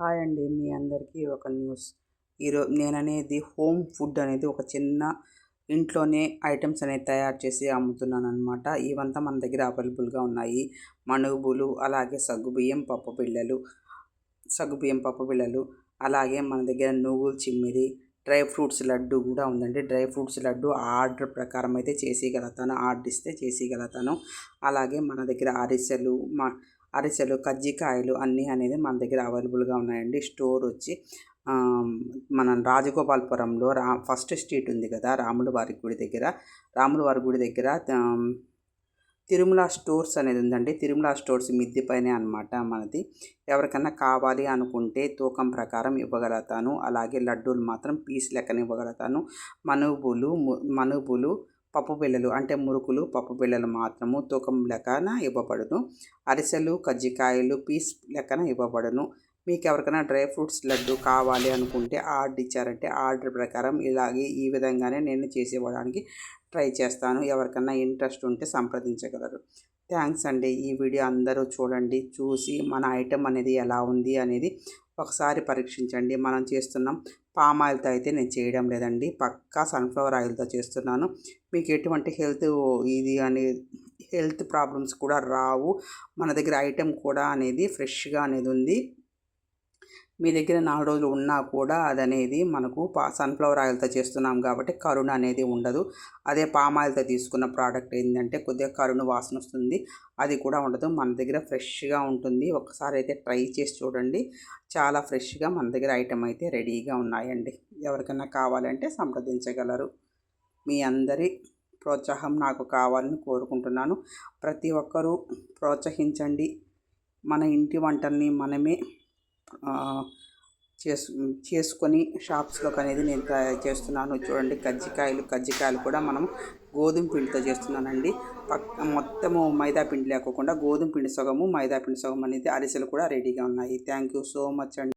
Hi అండి, మీ అందరికీ ఒక న్యూస్. నేననేది హోమ్ ఫుడ్ అనేది ఒక చిన్న ఇంట్లోనే ఐటమ్స్ అనేది తయారు చేసి అమ్ముతున్నాను అనమాట. ఇవంతా మన దగ్గర అవైలబుల్గా ఉన్నాయి. మనుగులు, అలాగే సగ్గుబియ్యం పప్పు బిళ్ళలు, అలాగే మన దగ్గర నువ్వుల చిమ్మిరి, డ్రై ఫ్రూట్స్ లడ్డు కూడా ఉందండి. డ్రై ఫ్రూట్స్ లడ్డు ఆర్డర్ ప్రకారం అయితే చేసేయగలుగుతాను, ఆర్డర్ ఇస్తే చేసేయగలుగుతాను. అలాగే మన దగ్గర అరిసెలు, కజ్జికాయలు అన్నీ అనేది మన దగ్గర అవైలబుల్గా ఉన్నాయండి. స్టోర్ వచ్చి మన రాజగోపాల్పురంలో ఫస్ట్ స్ట్రీట్ ఉంది కదా, రాముల వారి గుడి దగ్గర తిరుమల స్టోర్స్ అనేది ఉందండి. తిరుమల స్టోర్స్ మిద్దె పైనే అనమాట మనది. ఎవరికైనా కావాలి అనుకుంటే తూకం ప్రకారం ఇవ్వగలుగుతాను. అలాగే లడ్డూలు మాత్రం పీస్ లెక్కన ఇవ్వగలుగుతాను. మనుబులు పప్పు బిళ్ళలు అంటే మురుకులు, పప్పు బిళ్ళలు మాత్రము తూకం లెక్కన ఇవ్వబడును. అరిసెలు, కజ్జికాయలు పీస్ లెక్కన ఇవ్వబడును. మీకు ఎవరికైనా డ్రై ఫ్రూట్స్ లడ్డు కావాలి అనుకుంటే ఆర్డర్ ఇచ్చారంటే ఆర్డర్ ప్రకారం ఈ విధంగానే నేను చేసి ఇవ్వడానికి ట్రై చేస్తాను. ఎవరికైనా ఇంట్రెస్ట్ ఉంటే సంప్రదించగలరు. థ్యాంక్స్ అండి. ఈ వీడియో అందరూ చూడండి, చూసి మన ఐటెం అనేది ఎలా ఉంది అనేది ఒకసారి పరీక్షించండి. మనం చేస్తున్నాం పామ్ ఆయిల్తో అయితే నేను చేయడం లేదండి, పక్కా సన్ఫ్లవర్ ఆయిల్తో చేస్తున్నాను. మీకు ఎటువంటి హెల్త్ ప్రాబ్లమ్స్ కూడా రావు. మన దగ్గర ఐటెం కూడా అనేది ఫ్రెష్గా అనేది ఉంది. మీ దగ్గర 4 రోజులు ఉన్నా కూడా అది అనేది మనకు సన్ఫ్లవర్ ఆయిల్తో చేస్తున్నాం కాబట్టి కరుణ అనేది ఉండదు. అదే పామ్ ఆయిల్తో తీసుకున్న ప్రోడక్ట్ ఏంటంటే కొద్దిగా కరుణ వాసన వస్తుంది, అది కూడా ఉండదు. మన దగ్గర ఫ్రెష్గా ఉంటుంది. ఒకసారి అయితే ట్రై చేసి చూడండి. చాలా ఫ్రెష్గా మన దగ్గర ఐటెం అయితే రెడీగా ఉన్నాయండి. ఎవరికైనా కావాలంటే సంప్రదించగలరు. మీ అందరి ప్రోత్సాహం నాకు కావాలని కోరుకుంటున్నాను. ప్రతి ఒక్కరూ ప్రోత్సహించండి. మన ఇంటి వంటల్ని మనమే చేసుకొని షాప్స్లోకి అనేది నేను తయారు చేస్తున్నాను. చూడండి, కజ్జికాయలు కూడా మనం గోధుమ పిండితో చేస్తున్నానండి. మొత్తము మైదా పిండి లేకోకుండా గోధుమ పిండి సగము, మైదా పిండి సగం అనేది అరిసెలు కూడా రెడీగా ఉన్నాయి. థ్యాంక్ యూ సో మచ్ అండి.